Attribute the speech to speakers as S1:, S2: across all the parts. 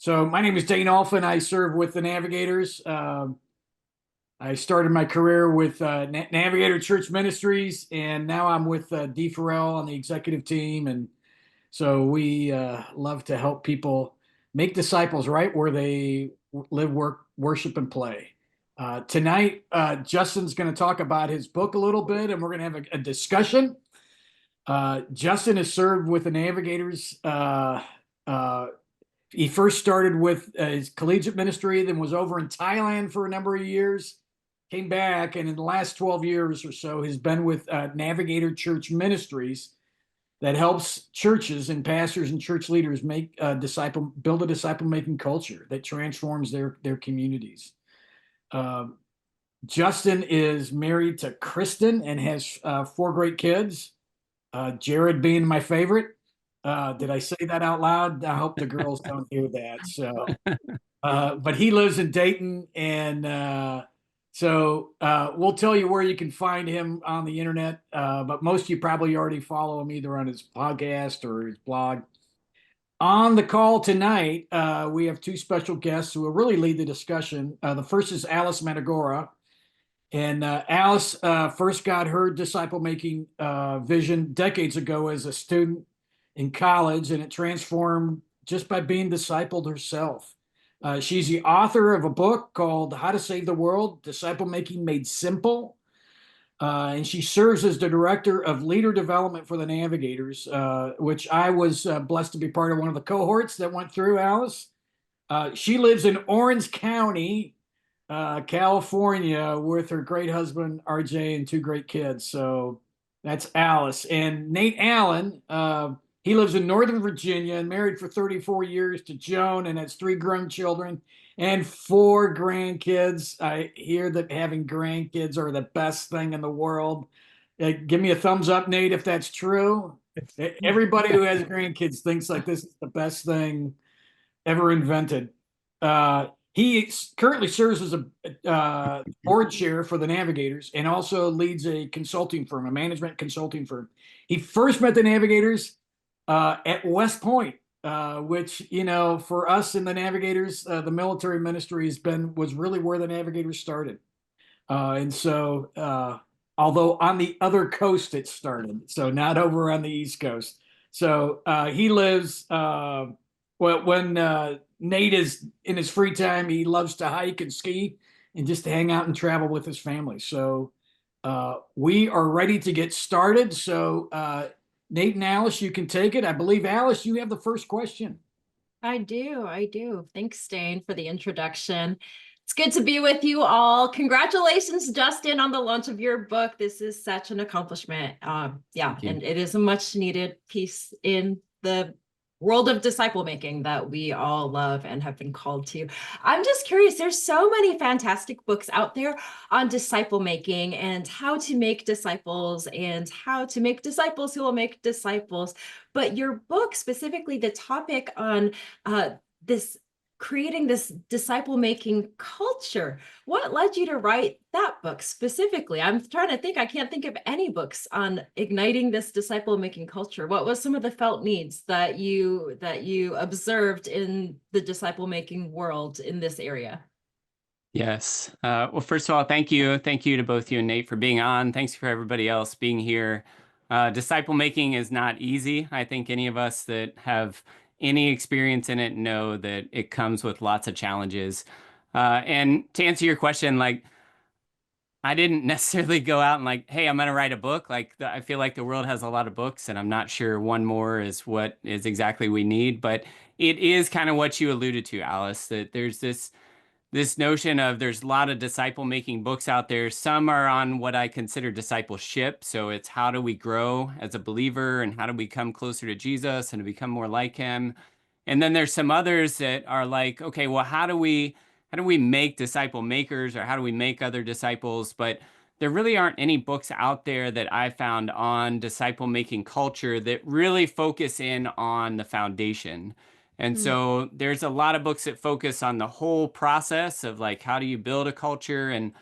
S1: So my name is Dane Alphin. I serve with the Navigators. I started my career with Navigator Church Ministries, and now I'm with D. Farrell on the executive team. And so we love to help people make disciples right where they live, work, worship, and play. Tonight, Justin's going to talk about his book a little bit, and we're going to have a discussion. Justin has served with the Navigators. Uh, he first started with his collegiate ministry, then was over in Thailand for a number of years, came back, and in the last 12 years or so has been with Navigator Church Ministries that helps churches and pastors and church leaders build a disciple-making culture that transforms their communities. Justin is married to Kristen and has four great kids. Jared being my favorite. Did I say that out loud? I hope the girls don't hear that. So, but he lives in Dayton, and we'll tell you where you can find him on the internet. But most of you probably already follow him either on his podcast or his blog. On the call tonight, we have two special guests who will really lead the discussion. The first is Alice Matagora. And Alice first got her disciple making vision decades ago as a student in college, and it transformed just by being discipled herself. She's the author of a book called How to Save the World, Disciple Making Made Simple. And she serves as the director of leader development for the Navigators, which I was blessed to be part of one of the cohorts that went through, Alice. She lives in Orange County, California, with her great husband, RJ, and two great kids. So that's Alice. And Nate Allen, he lives in Northern Virginia and married for 34 years to Joan and has three grown children and four grandkids. I hear that having grandkids are the best thing in the world. Give me a thumbs up, Nate, if that's true. Everybody who has grandkids thinks like this is the best thing ever invented. He currently serves as a board chair for the Navigators and also leads a consulting firm, a management consulting firm. He first met the Navigators at West Point, which, you know, for us in the Navigators, the military ministry was really where the Navigators started. Although on the other coast it started, so not over on the East Coast. So he lives, when Nate is in his free time, he loves to hike and ski and just to hang out and travel with his family. So we are ready to get started. So Nate and Alice, you can take it. I believe, Alice, you have the first question.
S2: I do. Thanks, Dane, for the introduction. It's good to be with you all. Congratulations, Justin, on the launch of your book. This is such an accomplishment. And it is a much needed piece in the world of disciple making that we all love and have been called to. I'm just curious, there's so many fantastic books out there on disciple making and how to make disciples and how to make disciples who will make disciples. But your book, specifically the topic on creating this disciple making culture, what led you to write that book specifically? I'm trying to think. I can't think of any books on igniting this disciple making culture. What was some of the felt needs that you observed in the disciple making world in this area?
S3: Yes. Well, first of all, thank you to both you and Nate for being on. Thanks for everybody else being here. Disciple making is not easy. I think any of us that have any experience in it know that it comes with lots of challenges. And to answer your question, like, I didn't necessarily go out and like, hey, I'm going to write a book. I feel like the world has a lot of books, and I'm not sure one more is what is exactly we need. But it is kind of what you alluded to, Alice, that there's this notion of there's a lot of disciple making books out there. Some are on what I consider discipleship. So it's how do we grow as a believer and how do we come closer to Jesus and to become more like him. And then there's some others that are like, okay, well, how do we make disciple makers, or how do we make other disciples? But there really aren't any books out there that I found on disciple making culture that really focus in on the foundation. And so there's a lot of books that focus on the whole process of like, how do you build a culture? And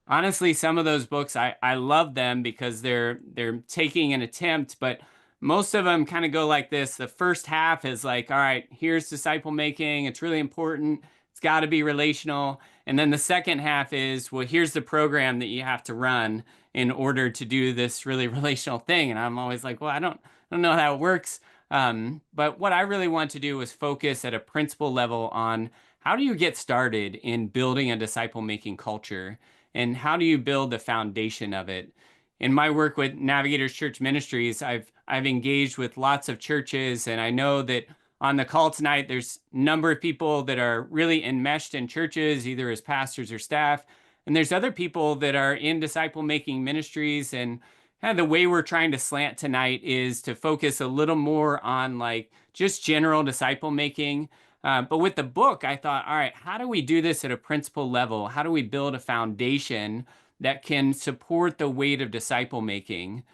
S3: honestly, some of those books, I love them because they're taking an attempt, but most of them kind of go like this. The first half is like, all right, here's disciple making. It's really important. It's got to be relational. And then the second half is, well, here's the program that you have to run in order to do this really relational thing. And I'm always like, well, I don't know how it works. But what I really want to do is focus at a principle level on how do you get started in building a disciple making culture, and how do you build the foundation of it? In my work with Navigators Church Ministries, I've engaged with lots of churches, and I know that on the call tonight, there's a number of people that are really enmeshed in churches, either as pastors or staff, and there's other people that are in disciple making ministries. And kind of the way we're trying to slant tonight is to focus a little more on like just general disciple making. But with the book, I thought, all right, how do we do this at a principle level? How do we build a foundation that can support the weight of disciple making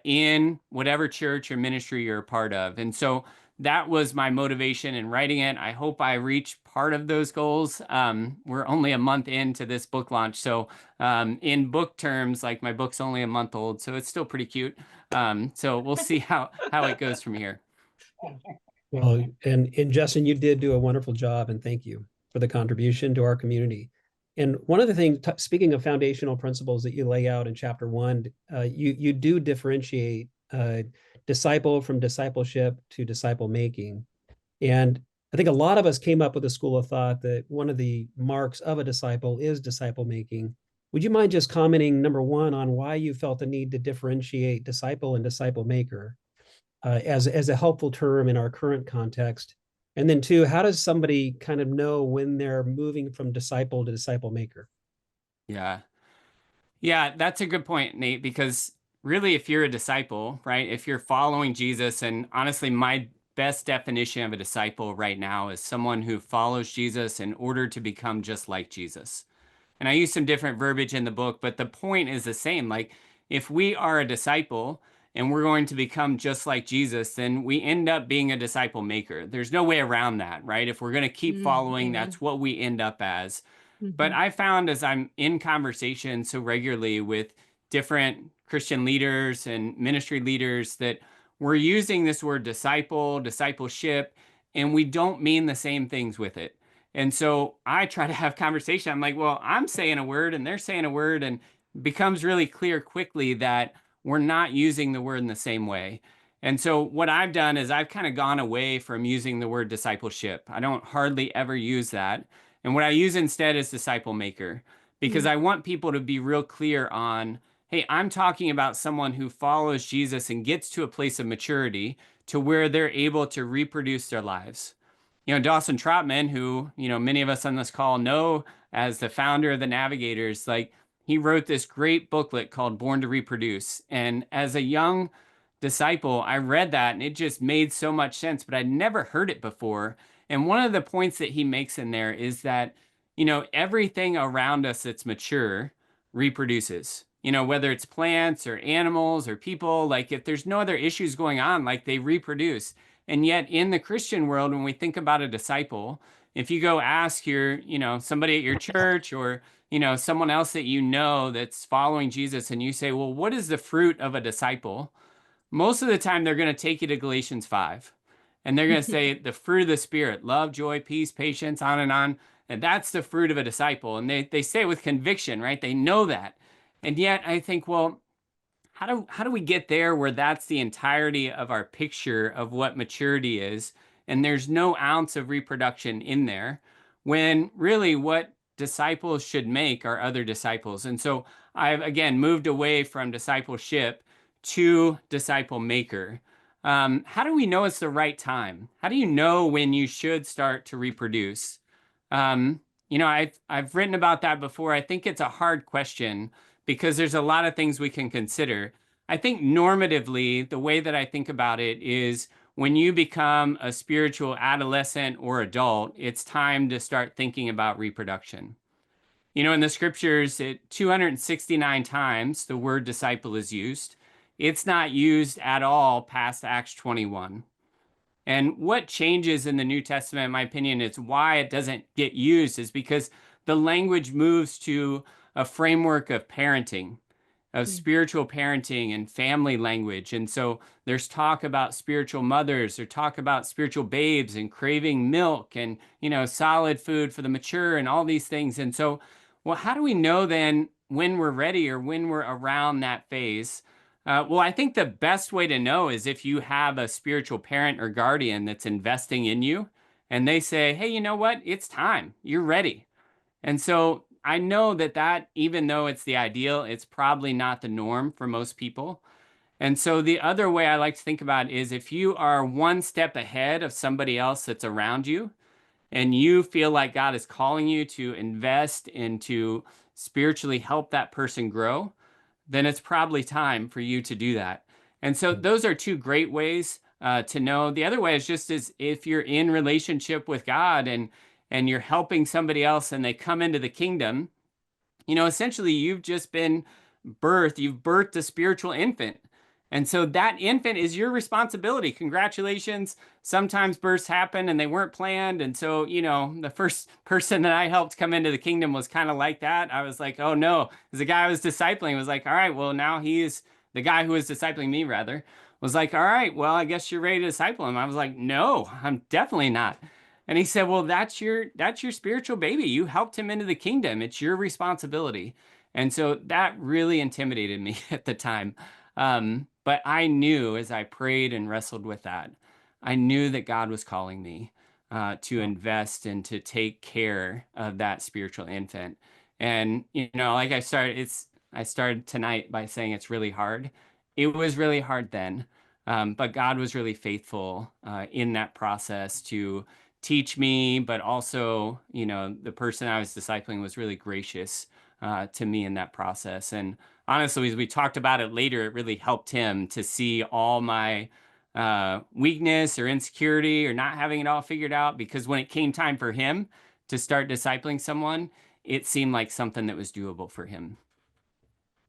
S3: in whatever church or ministry you're a part of? And so that was my motivation in writing it. I hope I reach part of those goals. We're only a month into this book launch. So in book terms, like my book's only a month old, so it's still pretty cute. So we'll see how it goes from here.
S4: Well, and Justin, you did do a wonderful job, and thank you for the contribution to our community. And one of the things, speaking of foundational principles that you lay out in chapter 1, you do differentiate disciple from discipleship to disciple making. And I think a lot of us came up with a school of thought that one of the marks of a disciple is disciple making. Would you mind just commenting, number one, on why you felt the need to differentiate disciple and disciple maker as a helpful term in our current context? And then two, how does somebody kind of know when they're moving from disciple to disciple maker?
S3: Yeah. Yeah, that's a good point, Nate, because really, if you're a disciple, right, if you're following Jesus, and honestly, my best definition of a disciple right now is someone who follows Jesus in order to become just like Jesus. And I use some different verbiage in the book, but the point is the same. Like, if we are a disciple and we're going to become just like Jesus, then we end up being a disciple maker. There's no way around that, right? If we're going to keep following,
S2: amen.
S3: that's what we end up as. But I found, as I'm in conversation so regularly with different Christian leaders and ministry leaders, that we're using this word disciple, discipleship, and we don't mean the same things with it. And so I try to have conversation. I'm like, well, I'm saying a word and they're saying a word, and it becomes really clear quickly that we're not using the word in the same way. And so what I've done is I've kind of gone away from using the word discipleship. I don't hardly ever use that. And what I use instead is disciple maker, because I want people to be real clear on, hey, I'm talking about someone who follows Jesus and gets to a place of maturity to where they're able to reproduce their lives. You know, Dawson Trotman, who, you know, many of us on this call know as the founder of the Navigators, like, he wrote this great booklet called Born to Reproduce. And as a young disciple, I read that and it just made so much sense, but I'd never heard it before. And one of the points that he makes in there is that, you know, everything around us that's mature reproduces. You know, whether it's plants or animals or people, like if there's no other issues going on, like they reproduce. And yet in the Christian world, when we think about a disciple, if you go ask your, you know, somebody at your church or, you know, someone else that you know that's following Jesus, and you say, well, what is the fruit of a disciple? Most of the time, they're going to take you to Galatians 5. And they're going to say the fruit of the Spirit, love, joy, peace, patience, on and on. And that's the fruit of a disciple. And they say it with conviction, right? They know that. And yet I think, well, how do we get there where that's the entirety of our picture of what maturity is, and there's no ounce of reproduction in there, when really what disciples should make are other disciples? And so I've, again, moved away from discipleship to disciple maker. How do we know it's the right time? How do you know when you should start to reproduce? You know, I've written about that before. I think it's a hard question because there's a lot of things we can consider. I think normatively, the way that I think about it is when you become a spiritual adolescent or adult, it's time to start thinking about reproduction. You know, in the scriptures, 269 times the word disciple is used. It's not used at all past Acts 21. And what changes in the New Testament, in my opinion, is why it doesn't get used is because the language moves to a framework of parenting. of spiritual parenting and family language. And so there's talk about spiritual mothers, or talk about spiritual babes and craving milk and, solid food for the mature and all these things. And so, well, how do we know then when we're ready or when we're around that phase? Well, I think the best way to know is if you have a spiritual parent or guardian that's investing in you and they say, hey, you know what? It's time. You're ready. And so I know that even though it's the ideal, it's probably not the norm for most people. And so the other way I like to think about it is if you are one step ahead of somebody else that's around you, and you feel like God is calling you to invest and to spiritually help that person grow, then it's probably time for you to do that. And so those are two great ways to know. The other way is just as if you're in relationship with God and you're helping somebody else and they come into the kingdom, essentially you've just been you've birthed a spiritual infant. And so that infant is your responsibility. Congratulations. Sometimes births happen and they weren't planned. And so, the first person that I helped come into the kingdom was kind of like that. I was like, oh no, because the guy I was discipling was like, all right, well, now he's the guy who was discipling me, rather, was like, all right, well, I guess you're ready to disciple him. I was like, no, I'm definitely not. And he said, well, that's your spiritual baby. You helped him into the kingdom. It's your responsibility. And so that really intimidated me at the time. But I knew as I prayed and wrestled with that, I knew that God was calling me to invest and to take care of that spiritual infant. And, like I started tonight by saying it's really hard. It was really hard then. But God was really faithful in that process to teach me, but also, the person I was discipling was really gracious to me in that process. And honestly, as we talked about it later, it really helped him to see all my weakness or insecurity or not having it all figured out, because when it came time for him to start discipling someone, it seemed like something that was doable for him.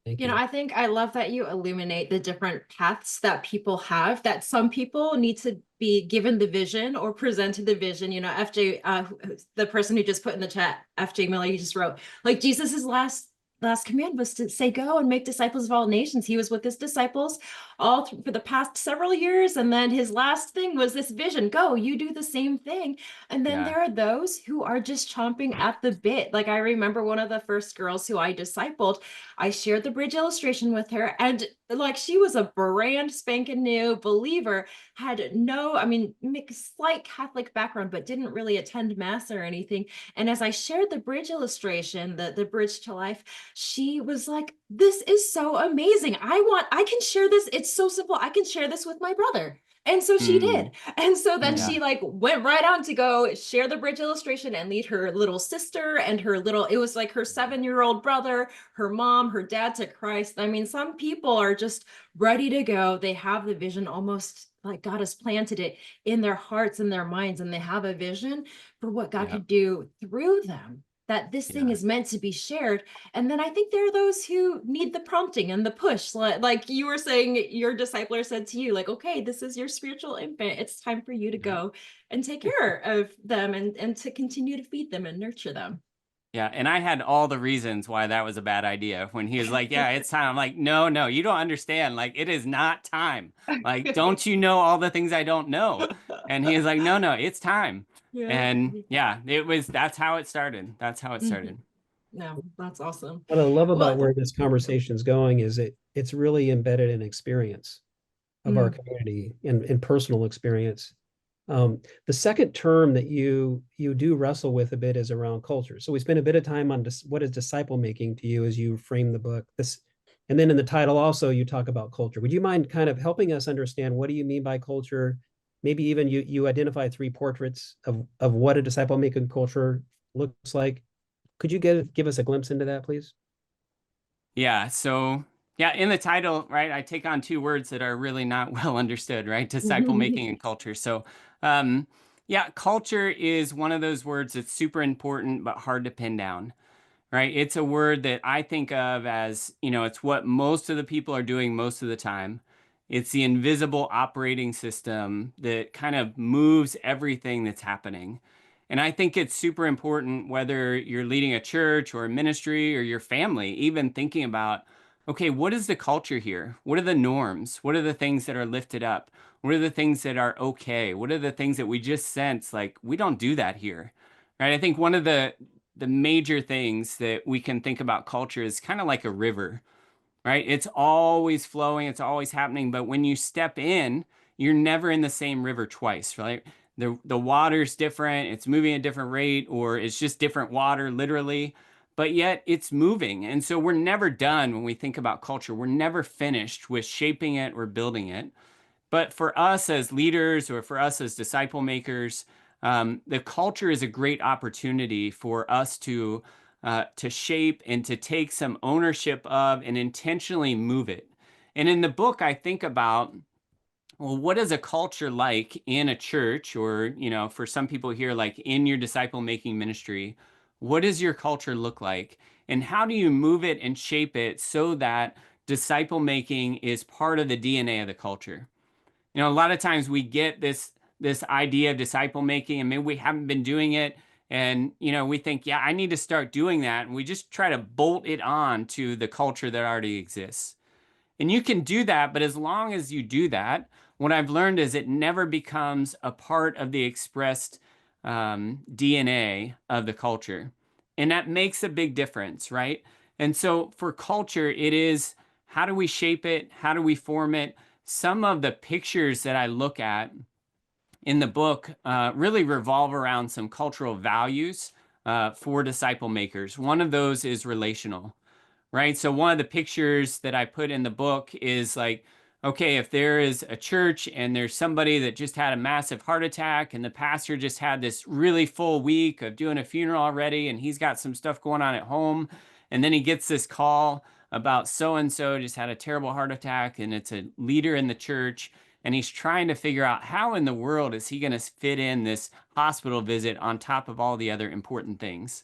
S4: Thank you.
S2: I think I love that you illuminate the different paths that people have, that some people need to be given the vision or presented the vision. FJ, the person who just put in the chat, FJ Miller, you just wrote, like, Jesus's last command was to say, go and make disciples of all nations. He was with his disciples for the past several years. And then his last thing was this vision, go, you do the same thing. And then there are those who are just chomping at the bit. Like, I remember one of the first girls who I discipled, I shared the bridge illustration with her, and like, she was a brand spanking new believer, had slight Catholic background, but didn't really attend mass or anything. And as I shared the bridge illustration, the bridge to life, she was like, this is so amazing. I can share this. It's so simple. I can share this with my brother. And so she did. And so then she went right on to go share the bridge illustration and lead her little sister and it was like her 7-year-old brother, her mom, her dad to Christ. I mean, some people are just ready to go. They have the vision, almost like God has planted it in their hearts and their minds, and they have a vision for what God could do through them, that this thing is meant to be shared. And then I think there are those who need the prompting and the push. Like you were saying, your discipler said to you, like, okay, this is your spiritual infant. It's time for you to go and take care of them and to continue to feed them and nurture them.
S3: Yeah, and I had all the reasons why that was a bad idea. When he was like, yeah, it's time. I'm like, no, you don't understand. Like, it is not time. Like, don't you know all the things I don't know? And he was like, no, it's time. And that's how it started. That's how it started.
S2: No, that's awesome.
S4: What I love about where this conversation is going is it's really embedded in experience of our community and personal experience. The second term that you do wrestle with a bit is around culture. So we spent a bit of time on what is disciple making to you as you frame the book. And then in the title also you talk about culture. Would you mind kind of helping us understand what do you mean by culture? Maybe even you identify 3 portraits of what a disciple making culture looks like. Could you give us a glimpse into that, please?
S3: Yeah. So in the title, right, I take on 2 words that are really not well understood, right? Disciple making and culture. So culture is one of those words that's super important, but hard to pin down, right? It's a word that I think of as, it's what most of the people are doing most of the time. It's the invisible operating system that kind of moves everything that's happening. And I think it's super important whether you're leading a church or a ministry or your family, even thinking about okay, what is the culture here? What are the norms? What are the things that are lifted up? What are the things that are okay? What are the things that we just sense like we don't do that here? Right? I think one of the major things that we can think about culture is kind of like a river, right? It's always flowing, it's always happening, but when you step in, you're never in the same river twice, right? The water's different, it's moving at a different rate, or it's just different water, literally, but yet it's moving. And so we're never done when we think about culture. We're never finished with shaping it or building it. But for us as leaders or for us as disciple makers, the culture is a great opportunity for us to shape and to take some ownership of and intentionally move it. And in the book, I think about, well, what is a culture like in a church, or, for some people here, like in your disciple making ministry, what does your culture look like? And how do you move it and shape it so that disciple making is part of the DNA of the culture? A lot of times we get this idea of disciple making, and maybe we haven't been doing it, and we think, yeah, I need to start doing that, and we just try to bolt it on to the culture that already exists. And you can do that, but as long as you do that, what I've learned is it never becomes a part of the expressed DNA of the culture. And that makes a big difference, right? And so for culture, it is, how do we shape it? How do we form it? Some of the pictures that I look at in the book really revolve around some cultural values for disciple makers. One of those is relational, right? So one of the pictures that I put in the book is like, okay, if there is a church and there's somebody that just had a massive heart attack and the pastor just had this really full week of doing a funeral already, and he's got some stuff going on at home, and then he gets this call about so-and-so just had a terrible heart attack, and it's a leader in the church, and he's trying to figure out how in the world is he going to fit in this hospital visit on top of all the other important things.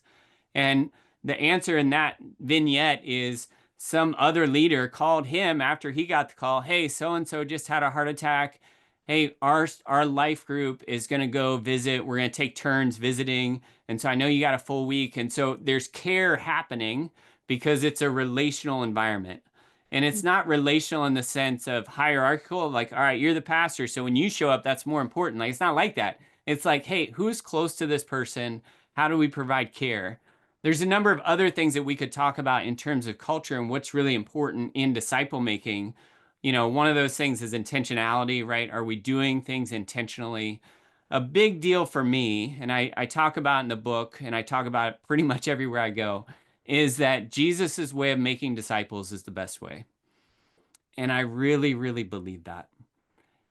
S3: And the answer in that vignette is some other leader called him after he got the call. Hey, so-and-so just had a heart attack. Hey, our life group is going to go visit. We're going to take turns visiting. And so I know you got a full week. And so there's care happening because it's a relational environment. And it's not relational in the sense of hierarchical, like, all right, you're the pastor, so when you show up, that's more important. Like, it's not like that. It's like, hey, who's close to this person? How do we provide care? There's a number of other things that we could talk about in terms of culture and what's really important in disciple making. One of those things is intentionality, right? Are we doing things intentionally? A big deal for me, and I talk about in the book, and I talk about it pretty much everywhere I go, is that Jesus's way of making disciples is the best way. And I really, really believe that.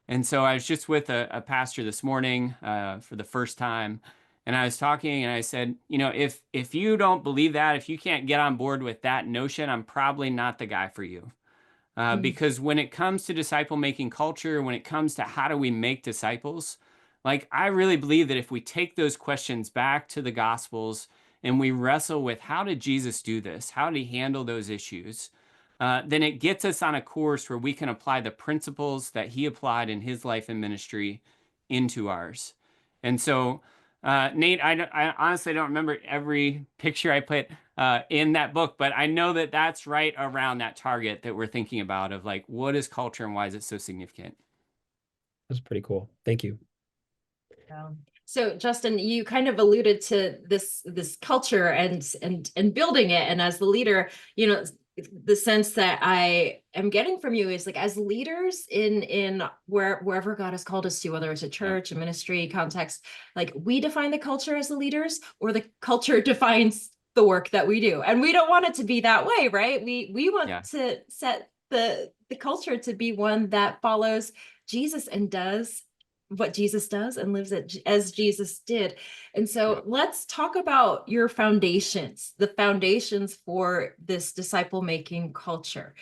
S3: And so I was just with a pastor this morning for the first time, and I was talking, and I said, if you don't believe that, if you can't get on board with that notion, I'm probably not the guy for you. Because when it comes to disciple making culture, when it comes to how do we make disciples, like, I really believe that if we take those questions back to the Gospels and we wrestle with how did Jesus do this? How did he handle those issues? Then it gets us on a course where we can apply the principles that he applied in his life and ministry into ours. And so, Nate, I honestly don't remember every picture I put in that book, but I know that that's right around that target that we're thinking about of like, what is culture and why is it so significant?
S4: That's pretty cool. Thank you.
S2: So Justin, you kind of alluded to this culture and building it, and as the leader, the sense that I am getting from you is like, as leaders in wherever God has called us to, whether it's a church, a ministry context, like, we define the culture as the leaders, or the culture defines the work that we do, and we don't want it to be that way, right? We want to set the culture to be one that follows Jesus and does what Jesus does and lives as Jesus did. And so let's talk about your foundations, the foundations for this disciple making culture.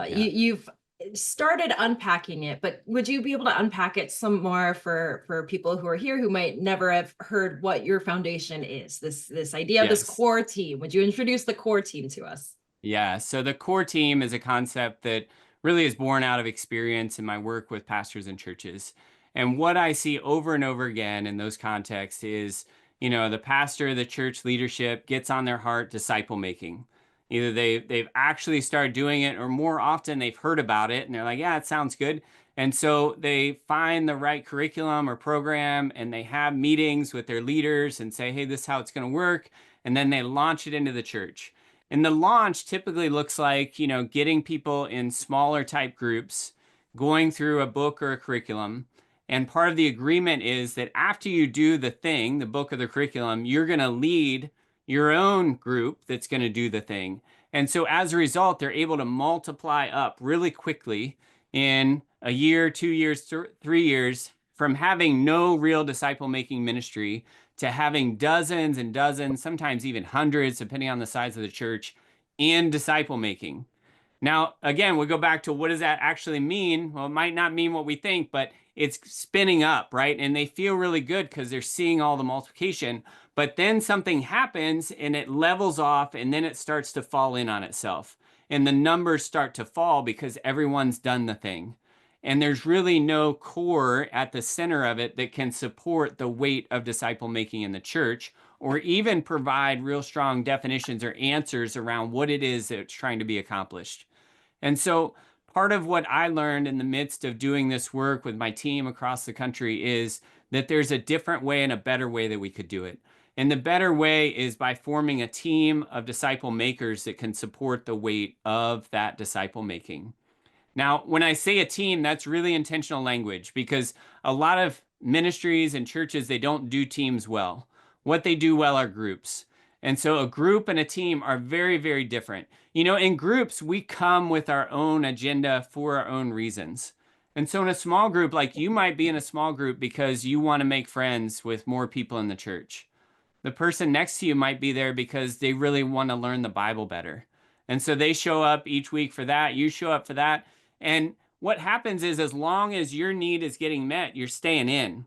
S2: You've started unpacking it, but would you be able to unpack it some more for people who are here who might never have heard what your foundation is, this idea of this core team? Would you introduce the core team to us?
S3: Yeah, so the core team is a concept that really is born out of experience in my work with pastors and churches. And what I see over and over again in those contexts is, the pastor, the church leadership gets on their heart disciple making. Either they've actually started doing it, or more often they've heard about it and they're like, yeah, it sounds good. And so they find the right curriculum or program and they have meetings with their leaders and say, hey, this is how it's going to work. And then they launch it into the church. And the launch typically looks like, getting people in smaller type groups, going through a book or a curriculum. And part of the agreement is that after you do the thing, the book or the curriculum, you're going to lead your own group that's going to do the thing. And so as a result, they're able to multiply up really quickly in a year, 2 years, 3 years, from having no real disciple-making ministry to having dozens and dozens, sometimes even hundreds, depending on the size of the church, in disciple-making. Now, again, we go back to what does that actually mean? Well, it might not mean what we think, but it's spinning up, right? And they feel really good because they're seeing all the multiplication. But then something happens and it levels off and then it starts to fall in on itself. And the numbers start to fall because everyone's done the thing. And there's really no core at the center of it that can support the weight of disciple making in the church, or even provide real strong definitions or answers around what it is that's trying to be accomplished. And so part of what I learned in the midst of doing this work with my team across the country is that there's a different way and a better way that we could do it. And the better way is by forming a team of disciple makers that can support the weight of that disciple making. Now, when I say a team, that's really intentional language, because a lot of ministries and churches, they don't do teams well. What they do well are groups. And so a group and a team are very, very different. In groups, we come with our own agenda for our own reasons. And so in a small group, like you might be in a small group because you want to make friends with more people in the church. The person next to you might be there because they really want to learn the Bible better. And so they show up each week for that. You show up for that. And what happens is, as long as your need is getting met, you're staying in.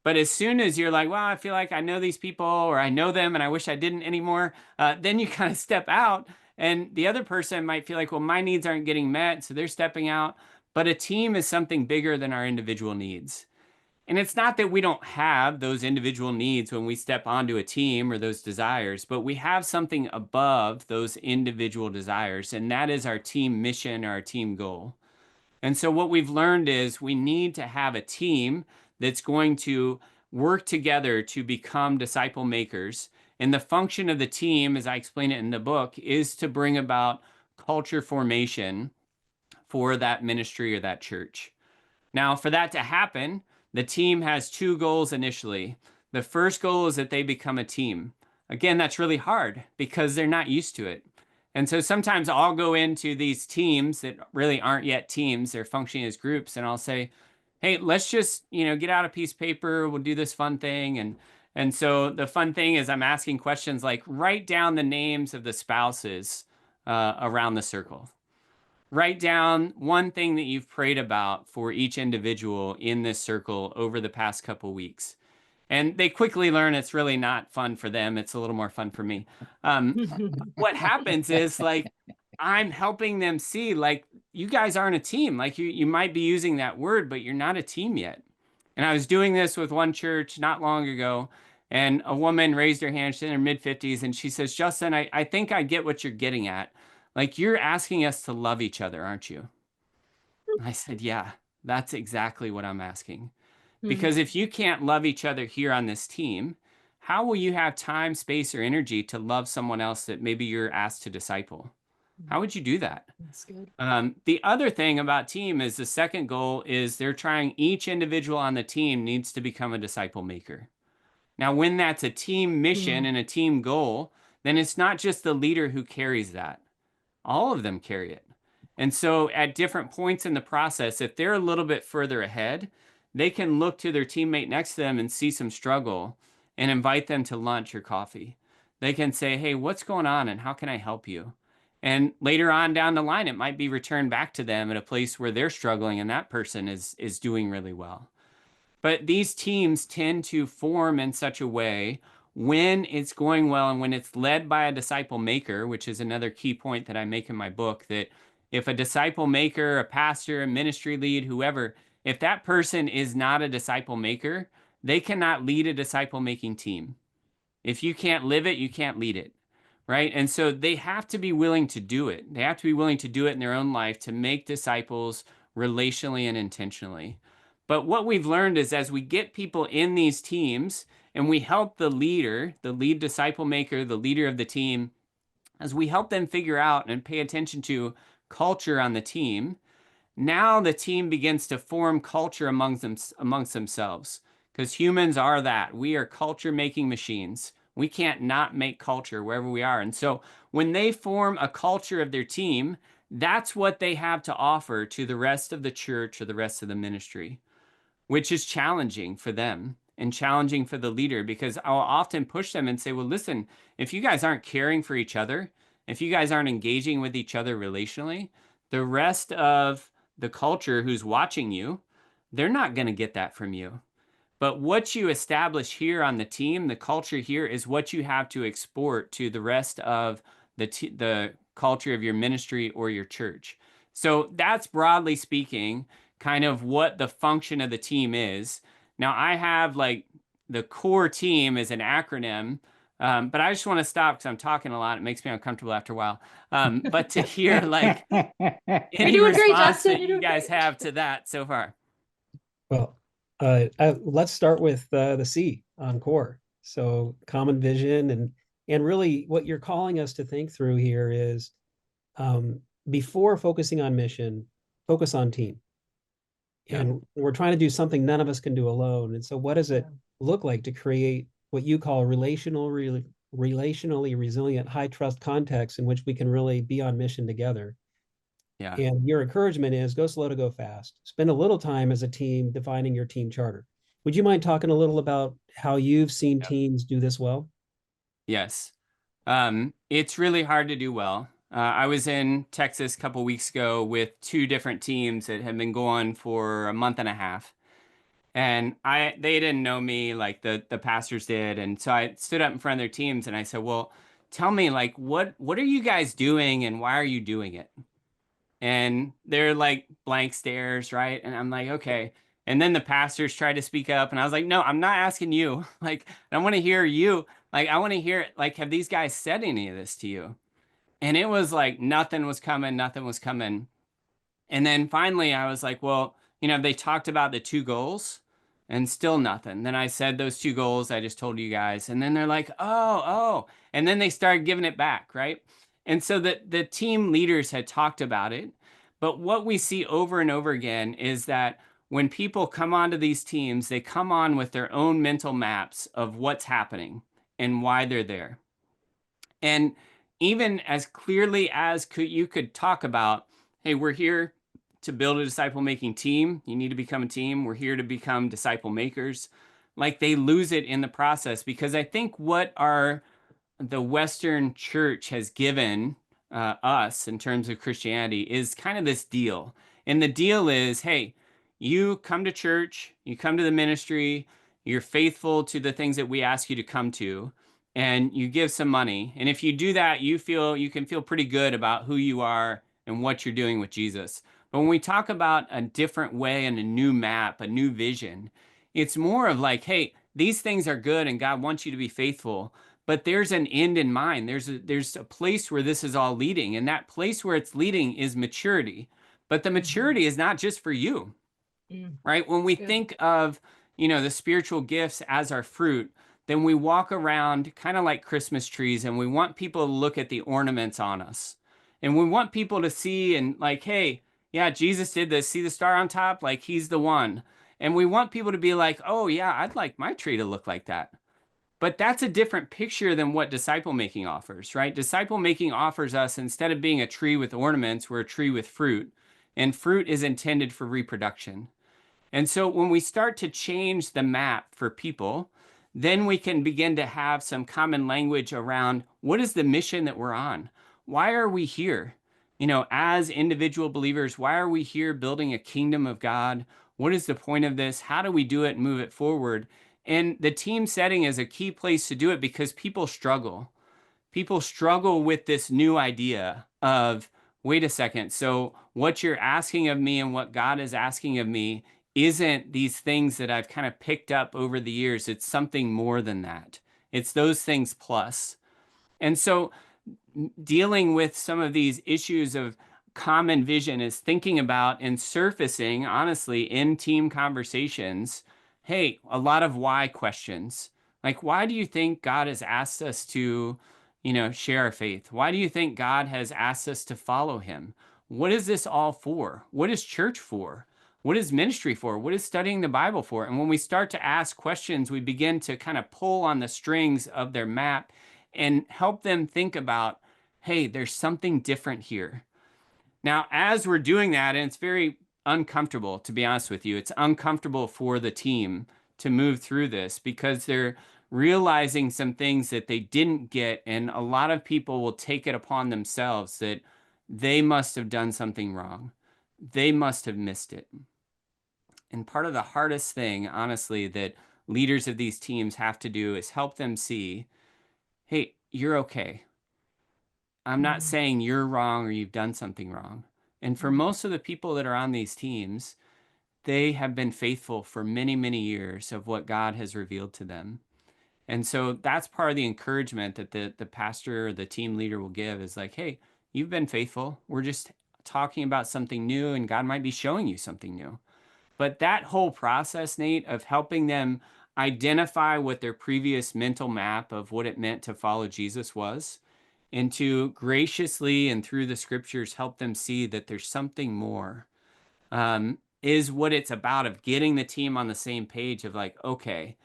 S3: But as soon as you're like, well, I feel like I know these people, or I know them and I wish I didn't anymore, then you kind of step out. And the other person might feel like, well, my needs aren't getting met, so they're stepping out. But a team is something bigger than our individual needs. And it's not that we don't have those individual needs when we step onto a team or those desires, but we have something above those individual desires, and that is our team mission or our team goal. And so what we've learned is we need to have a team that's going to work together to become disciple makers. And the function of the team, as I explain it in the book, is to bring about culture formation for that ministry or that church. Now, for that to happen, the team has 2 goals initially. The first goal is that they become a team. Again, that's really hard because they're not used to it. And so sometimes I'll go into these teams that really aren't yet teams, they're functioning as groups, and I'll say, hey, let's just, get out a piece of paper, we'll do this fun thing. And so the fun thing is I'm asking questions like, write down the names of the spouses around the circle. Write down one thing that you've prayed about for each individual in this circle over the past couple weeks. And they quickly learn it's really not fun for them. It's a little more fun for me. What happens is, like, I'm helping them see, like, you guys aren't a team. Like, you might be using that word, but you're not a team yet. And I was doing this with one church not long ago, and a woman raised her hand. She's in her mid-50s, and she says, Justin, I think I get what you're getting at. Like, you're asking us to love each other, aren't you? I said, yeah, that's exactly what I'm asking. Because if you can't love each other here on this team, how will you have time, space, or energy to love someone else that maybe you're asked to disciple? How would you do that?
S2: That's good.
S3: The other thing about team is the second goal is they're trying, each individual on the team needs to become a disciple maker. Now, when that's a team mission and a team goal, then it's not just the leader who carries that. All of them carry it. And so at different points in the process, if they're a little bit further ahead, they can look to their teammate next to them and see some struggle and invite them to lunch or coffee. They can say, hey, what's going on and how can I help you? And later on down the line, it might be returned back to them at a place where they're struggling and that person is doing really well. But these teams tend to form in such a way when it's going well and when it's led by a disciple maker, which is another key point that I make in my book, that if a disciple maker, a pastor, a ministry lead, whoever, if that person is not a disciple maker, they cannot lead a disciple making team. If you can't live it, you can't lead it, right? And so they have to be willing to do it. They have to be willing to do it in their own life to make disciples relationally and intentionally. But what we've learned is as we get people in these teams and we help the leader, the lead disciple maker, the leader of the team, as we help them figure out and pay attention to culture on the team, now the team begins to form culture amongst themselves, because humans are that. We are culture making machines. We can't not make culture wherever we are. And so when they form a culture of their team, that's what they have to offer to the rest of the church or the rest of the ministry, which is challenging for them and challenging for the leader, because I'll often push them and say, well, listen, if you guys aren't caring for each other, if you guys aren't engaging with each other relationally, the rest of the culture who's watching you, they're not going to get that from you. But what you establish here on the team, the culture here, is what you have to export to the rest of the culture of your ministry or your church. So that's, broadly speaking, kind of what the function of the team is. Now, I have like the core team is an acronym, but I just want to stop because I'm talking a lot. It makes me uncomfortable after a while. But to hear like any
S2: doing great,
S3: response
S2: Justin.
S3: that
S2: You're
S3: you
S2: doing
S3: guys
S2: great.
S3: have to that so far.
S4: Well, let's start with the C on core. So common vision, and really what you're calling us to think through here is before focusing on mission, focus on team.
S3: Yeah.
S4: And we're trying to do something none of us can do alone. And so what does it look like to create what you call relationally resilient, high trust context in which we can really be on mission together?
S3: Yeah.
S4: And your encouragement is go slow to go fast. Spend a little time as a team defining your team charter. Would you mind talking a little about how you've seen teams do this well?
S3: Yes. It's really hard to do well. I was in Texas a couple weeks ago with 2 different teams that had been going for a month and a half. And they didn't know me like the pastors did. And so I stood up in front of their teams and I said, well, tell me, like, what are you guys doing and why are you doing it? And they're like blank stares, right? And I'm like, okay. And then the pastors tried to speak up and I was like, no, I'm not asking you. Like, I want to hear you. Like, I want to hear, like, have these guys said any of this to you? And it was like nothing was coming, nothing was coming. And then finally I was like, well, they talked about the 2 goals and still nothing. Then I said those 2 goals I just told you guys. And then they're like, oh. And then they started giving it back, right? And so the team leaders had talked about it. But what we see over and over again is that when people come onto these teams, they come on with their own mental maps of what's happening and why they're there. And even as clearly as you could talk about, hey, we're here to build a disciple making team. You need to become a team. We're here to become disciple makers. Like, they lose it in the process, because I think what the Western church has given us in terms of Christianity is kind of this deal. And the deal is, hey, you come to church, you come to the ministry, you're faithful to the things that we ask you to come to, and you give some money. And if you do that, you can feel pretty good about who you are and what you're doing with Jesus. But when we talk about a different way and a new map, a new vision, it's more of like, hey, these things are good and God wants you to be faithful, but there's an end in mind. There's a place where this is all leading, and that place where it's leading is maturity. But the maturity is not just for you, right? When we think of, the spiritual gifts as our fruit, then we walk around kind of like Christmas trees, and we want people to look at the ornaments on us. And we want people to see and like, hey, yeah, Jesus did this. See the star on top? Like, he's the one. And we want people to be like, oh yeah, I'd like my tree to look like that. But that's a different picture than what disciple making offers, right? Disciple making offers us, instead of being a tree with ornaments, we're a tree with fruit. And fruit is intended for reproduction. And so when we start to change the map for people, then we can begin to have some common language around what is the mission that we're on? Why are we here? As individual believers, why are we here building a kingdom of God? What is the point of this? How do we do it and move it forward? And the team setting is a key place to do it, because people struggle. People struggle with this new idea of, wait a second, so what you're asking of me and what God is asking of me isn't these things that I've kind of picked up over the years. It's something more than that. It's those things plus. And so dealing with some of these issues of common vision is thinking about and surfacing, honestly, in team conversations, hey, a lot of why questions. Like, why do you think God has asked us to, share our faith? Why do you think God has asked us to follow him? What is this all for? What is church for? What is ministry for? What is studying the Bible for? And when we start to ask questions, we begin to kind of pull on the strings of their map and help them think about, hey, there's something different here. Now, as we're doing that, and it's very uncomfortable, to be honest with you, it's uncomfortable for the team to move through this because they're realizing some things that they didn't get. And a lot of people will take it upon themselves that they must have done something wrong. They must have missed it. And part of the hardest thing, honestly, that leaders of these teams have to do is help them see, hey, you're okay. I'm not saying you're wrong or you've done something wrong. And for most of the people that are on these teams, they have been faithful for many, many years of what God has revealed to them. And so that's part of the encouragement that the pastor or the team leader will give is like, hey, you've been faithful. We're just talking about something new and God might be showing you something new. But that whole process, Nate, of helping them identify what their previous mental map of what it meant to follow Jesus was, and to graciously and through the scriptures help them see that there's something more, is what it's about, of getting the team on the same page of like, okay,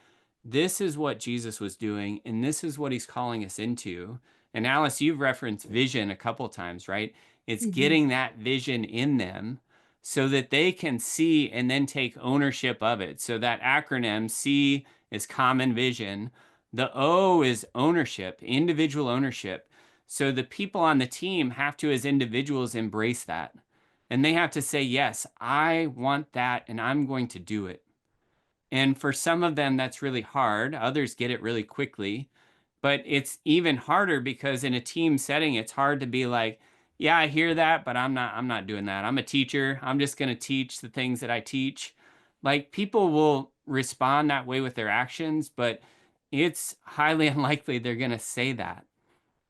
S3: this is what Jesus was doing, and this is what he's calling us into. And Alice, you've referenced vision a couple times, right? It's getting that vision in them so that they can see and then take ownership of it. So that acronym, C is common vision. The O is ownership, individual ownership. So the people on the team have to, as individuals, embrace that. And they have to say, yes, I want that, and I'm going to do it. And for some of them, that's really hard. Others get it really quickly. But it's even harder because in a team setting, it's hard to be like, yeah, I hear that, but I'm not doing that. I'm a teacher. I'm just going to teach the things that I teach. Like, people will respond that way with their actions, but it's highly unlikely they're going to say that.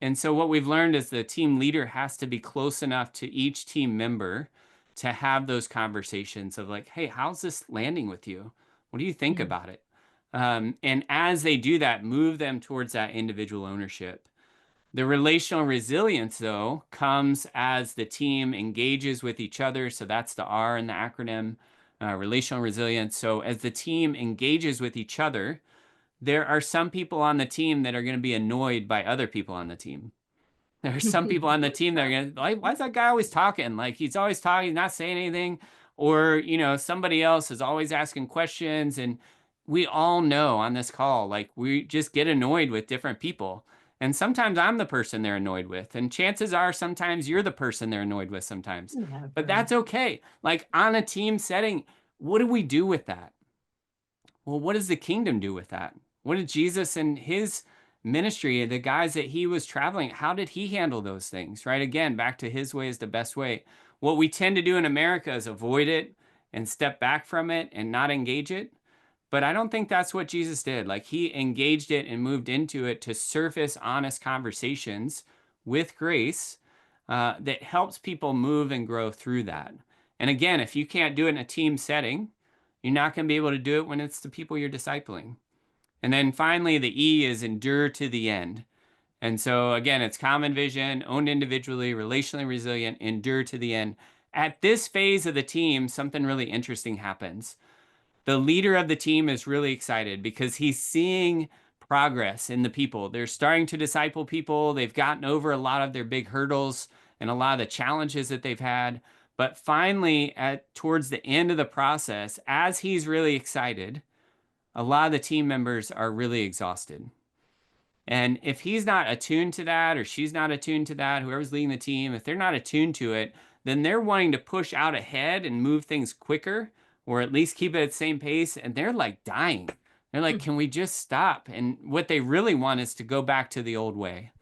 S3: And so what we've learned is the team leader has to be close enough to each team member to have those conversations of like, hey, how's this landing with you? What do you think about it? And as they do that, move them towards that individual ownership. The relational resilience, though, comes as the team engages with each other. So that's the R in the acronym, relational resilience. So as the team engages with each other, there are some people on the team that are going to be annoyed by other people on the team. There are some people on the team that are going to like, why is that guy always talking? Like, he's always talking, not saying anything. Or, somebody else is always asking questions. And we all know on this call, like, we just get annoyed with different people. And sometimes I'm the person they're annoyed with. And chances are sometimes you're the person they're annoyed with sometimes. But that's okay. Like, on a team setting, what do we do with that? Well, what does the kingdom do with that? What did Jesus and his ministry, the guys that he was traveling, how did he handle those things, right? Again, back to his way is the best way. What we tend to do in America is avoid it and step back from it and not engage it. But I don't think that's what Jesus did. Like, he engaged it and moved into it to surface honest conversations with grace that helps people move and grow through that. And again, if you can't do it in a team setting, you're not going to be able to do it when it's the people you're discipling. And then finally, the E is endure to the end. And so again, it's common vision, owned individually, relationally resilient, endure to the end. At this phase of the team, something really interesting happens. The leader of the team is really excited because he's seeing progress in the people. They're starting to disciple people. They've gotten over a lot of their big hurdles and a lot of the challenges that they've had. But finally, towards the end of the process, as he's really excited, a lot of the team members are really exhausted. And if he's not attuned to that, or she's not attuned to that, whoever's leading the team, if they're not attuned to it, then they're wanting to push out ahead and move things quicker, or at least keep it at the same pace. And they're like dying. They're like, can we just stop? And what they really want is to go back to the old way.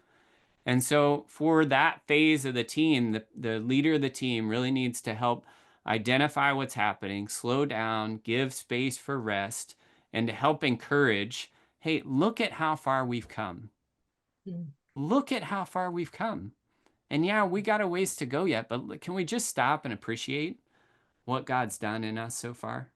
S3: And so for that phase of the team, the leader of the team really needs to help identify what's happening, slow down, give space for rest, and to help encourage, hey, look at how far we've come. look at how far we've come. And yeah, we got a ways to go yet, but can we just stop and appreciate what God's done in us so far?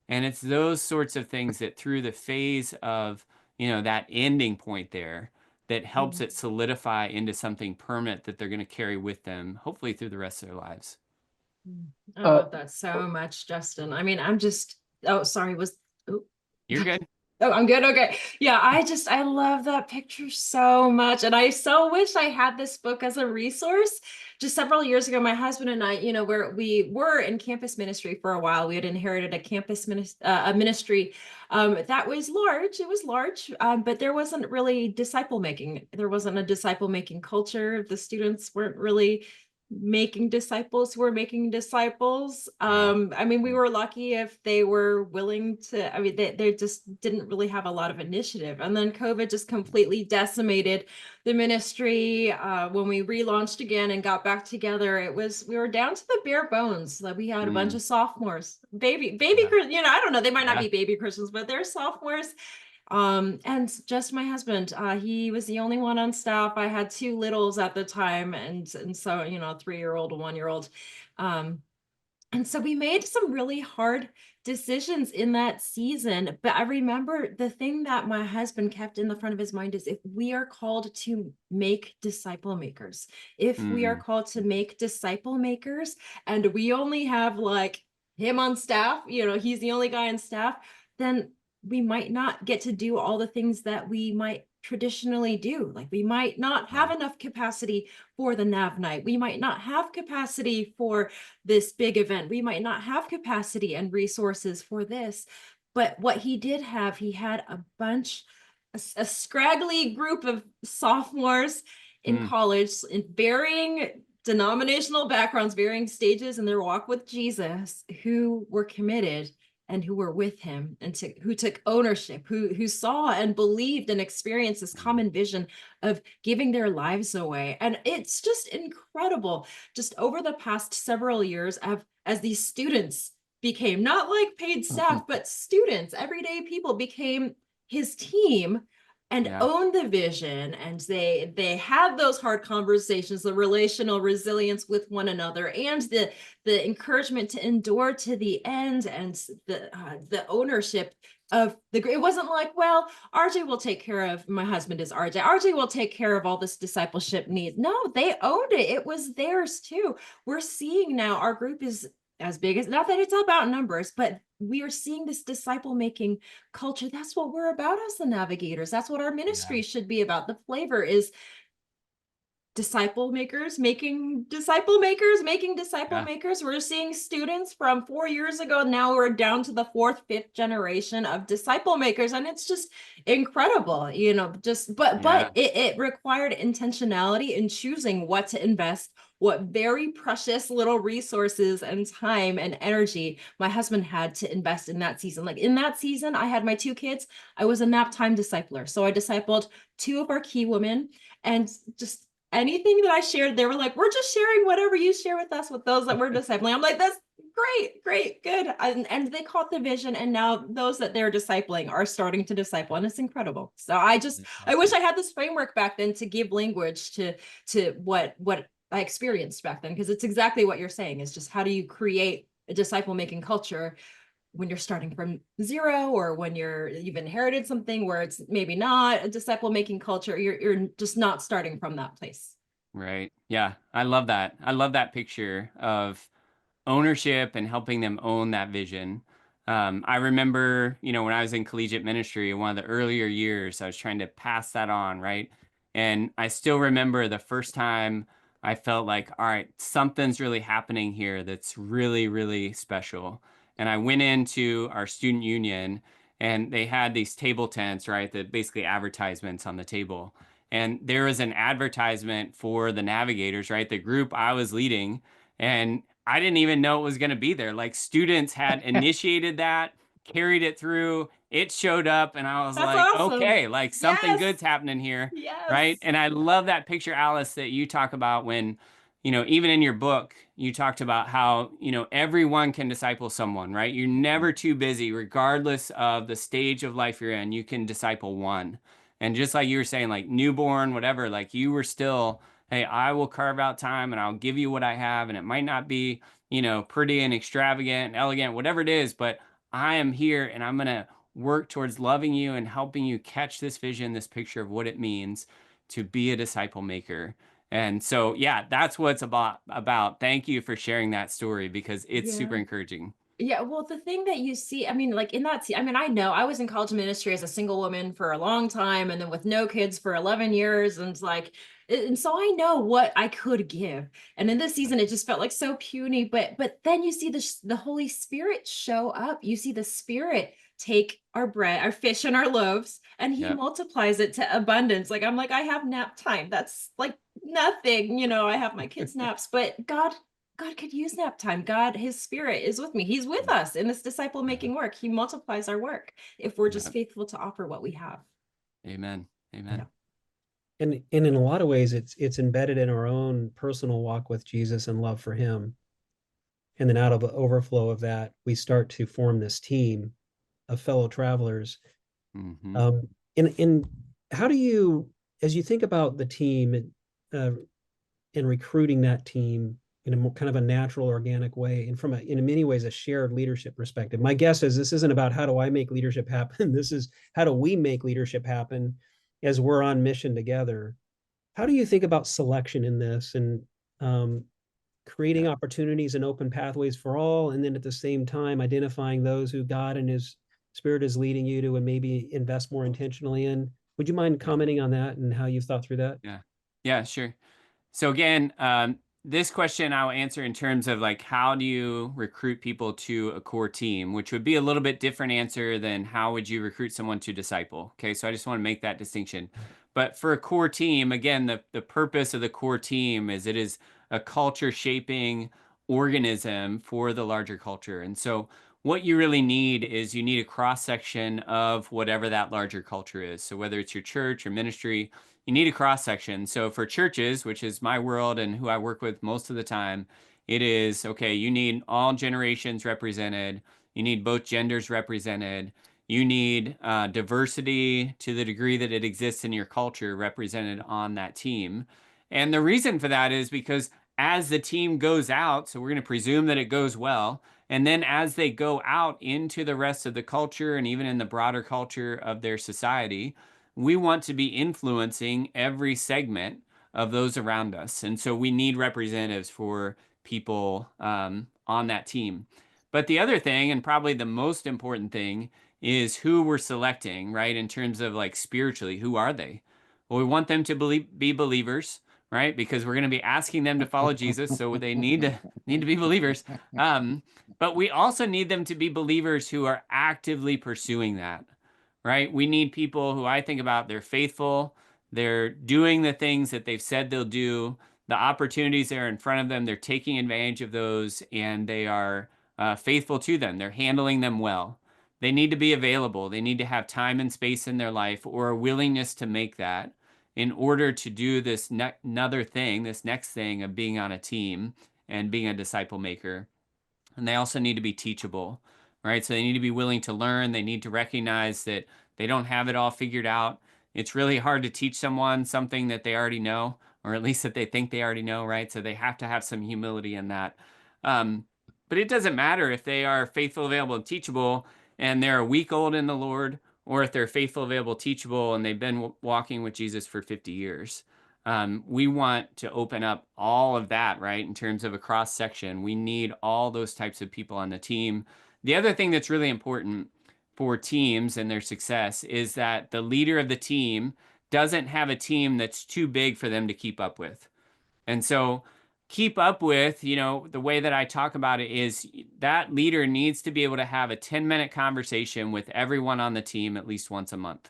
S3: And it's those sorts of things that through the phase of, that ending point there, that helps it solidify into something permanent that they're going to carry with them, hopefully through the rest of their lives.
S2: I love that so much, Justin. I mean, oh, sorry, oh.
S3: You're good.
S2: Oh, I'm good. Okay. Yeah, I love that picture so much. And I so wish I had this book as a resource. Just several years ago, my husband and I, we were in campus ministry for a while. We had inherited a campus ministry that was large. It was large, but there wasn't really disciple making. There wasn't a disciple making culture. The students weren't really making disciples who were making disciples. I mean, we were lucky if they were willing to, I mean, they just didn't really have a lot of initiative. And then COVID just completely decimated the ministry. When we relaunched again and got back together, we were down to the bare bones. Like we had a bunch of sophomores, baby, I don't know, they might not be baby Christians, but they're sophomores. And just my husband, he was the only one on staff. I had two littles at the time. And so, 3-year-old, 1-year-old. And so we made some really hard decisions in that season. But I remember the thing that my husband kept in the front of his mind is if we are called to make disciple makers, if we are called to make disciple makers, and we only have like him on staff, he's the only guy on staff, then we might not get to do all the things that we might traditionally do. Like we might not have enough capacity for the Nav night. We might not have capacity for this big event. We might not have capacity and resources for this. But what he did have, he had a scraggly group of sophomores in college in varying denominational backgrounds, varying stages in their walk with Jesus, who were committed and who were with him and who took ownership, who saw and believed and experienced this common vision of giving their lives away. And it's just incredible. Just over the past several years, as these students became not like paid staff, but students, everyday people became his team and owned the vision, and they had those hard conversations, the relational resilience with one another, and the encouragement to endure to the end, and the ownership of it wasn't like, well, RJ will take care of, my husband is RJ will take care of all this discipleship needs. No, they owned it. It was theirs too. We're seeing now our group is as big as, not that it's about numbers, but we are seeing this disciple making culture. That's what we're about as the Navigators. That's what our ministry should be about. The flavor is disciple makers making disciple makers making disciple makers. We're seeing students from 4 years ago. Now we're down to the 4th, 5th generation of disciple makers. And it's just incredible, but it required intentionality in choosing what to invest, what very precious little resources and time and energy my husband had to invest in that season. Like in that season, I had my 2 kids. I was a nap time discipler. So I discipled 2 of our key women, and just anything that I shared, they were like, we're just sharing whatever you share with us with those that we're discipling. I'm like, that's great, good. And they caught the vision. And now those that they're discipling are starting to disciple. And it's incredible. So I wish I had this framework back then to give language to what I experienced back then, because it's exactly what you're saying, is just how do you create a disciple making culture when you're starting from zero, or when you've inherited something where it's maybe not a disciple making culture. You're just not starting from that place.
S3: Right. Yeah. I love that. I love that picture of ownership and helping them own that vision. I remember, when I was in collegiate ministry, one of the earlier years, I was trying to pass that on, right? And I still remember the first time I felt like, all right, something's really happening here that's really, really special. And I went into our student union, and they had these table tents, right? That basically advertisements on the table. And there was an advertisement for the Navigators, right? The group I was leading. And I didn't even know it was going to be there. Like students had initiated that, carried it through. It showed up, and I was
S2: That's
S3: like,
S2: awesome.
S3: okay, like something
S2: Yes.
S3: good's happening here.
S2: Yes.
S3: Right. And I love that picture, Alice, that you talk about when, even in your book, you talked about how, everyone can disciple someone, right? You're never too busy, regardless of the stage of life you're in, you can disciple one. And just like you were saying, like newborn, whatever, like you were still, hey, I will carve out time and I'll give you what I have. And it might not be, pretty and extravagant and elegant, whatever it is, but I am here and I'm going to work towards loving you and helping you catch this vision, this picture of what it means to be a disciple maker. And so, yeah, that's what it's about. Thank you for sharing that story because it's super encouraging.
S2: Yeah, well, the thing that you see, I mean, like in that, I mean, I know I was in college ministry as a single woman for a long time and then with no kids for 11 years. And so I know what I could give. And in this season, it just felt like so puny, but then you see the Holy Spirit show up. You see the Spirit take our bread, our fish and our loaves, and he multiplies it to abundance. Like, I'm like, I have nap time. That's like nothing, I have my kids' naps, but God could use nap time. God, his Spirit is with me. He's with us in this disciple making work. He multiplies our work if we're just faithful to offer what we have.
S3: Amen. Amen.
S2: Yeah.
S4: And in a lot of ways, it's embedded in our own personal walk with Jesus and love for him. And then out of the overflow of that, we start to form this team of fellow travelers. In how do you, as you think about the team and recruiting that team in a more kind of a natural, organic way, and from in many ways a shared leadership perspective. My guess is this isn't about how do I make leadership happen. This is how do we make leadership happen as we're on mission together. How do you think about selection in this and creating opportunities and open pathways for all, and then at the same time identifying those who God and his Spirit is leading you to and maybe invest more intentionally in? Would you mind commenting on that and how you've thought through that?
S3: Yeah, sure. So again, this question I'll answer in terms of like, how do you recruit people to a core team, which would be a little bit different answer than how would you recruit someone to disciple. Okay, so I just want to make that distinction. But for a core team, again, the purpose of the core team is it is a culture shaping organism for the larger culture. And so what you really need is you need a cross section of whatever that larger culture is. So whether it's your church or ministry, you need a cross section. So for churches, which is my world and who I work with most of the time, it is, okay, you need all generations represented. You need both genders represented. You need diversity to the degree that it exists in your culture represented on that team. And the reason for that is because as the team goes out, so we're going to presume that it goes well, and then as they go out into the rest of the culture and even in the broader culture of their society, we want to be influencing every segment of those around us. And so we need representatives for people on that team. But the other thing, and probably the most important thing, is who we're selecting, right? In terms of like spiritually, who are they? Well, we want them to be believers, right? Because we're going to be asking them to follow Jesus, so they need to be believers. But we also need them to be believers who are actively pursuing that, right? We need people who I think about, they're faithful, they're doing the things that they've said they'll do, the opportunities that are in front of them, they're taking advantage of those, and they are faithful to them. They're handling them well. They need to be available. They need to have time and space in their life or a willingness to make that in order to do this another thing, this next thing of being on a team and being a disciple maker. And they also need to be teachable, right? So they need to be willing to learn. They need to recognize that they don't have it all figured out. It's really hard to teach someone something that they already know, or at least that they think they already know, right? So they have to have some humility in that. But it doesn't matter if they are faithful, available, and teachable, and they're a week old in the Lord, or if they're faithful, available, teachable, and they've been walking with Jesus for 50 years. We want to open up all of that, right? In terms of a cross section, we need all those types of people on the team. The other thing that's really important for teams and their success is that the leader of the team doesn't have a team that's too big for them to keep up with. And so keep up with, the way that I talk about it is that leader needs to be able to have a 10-minute conversation with everyone on the team at least once a month.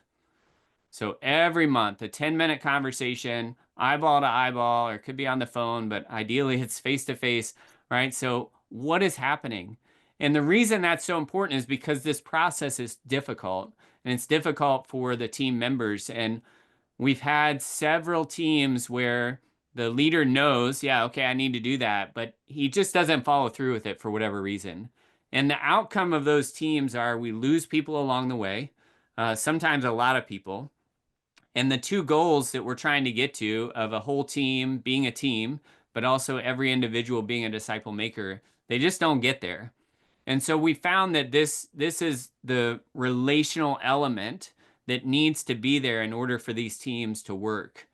S3: So every month, a 10-minute conversation, eyeball to eyeball, or it could be on the phone, but ideally it's face-to-face, right? So what is happening? And the reason that's so important is because this process is difficult, and it's difficult for the team members. And we've had several teams where the leader knows, yeah, okay, I need to do that, but he just doesn't follow through with it for whatever reason. And the outcome of those teams are we lose people along the way, sometimes a lot of people. And the two goals that we're trying to get to of a whole team being a team, but also every individual being a disciple maker, they just don't get there. And so we found that this is the relational element that needs to be there in order for these teams to work.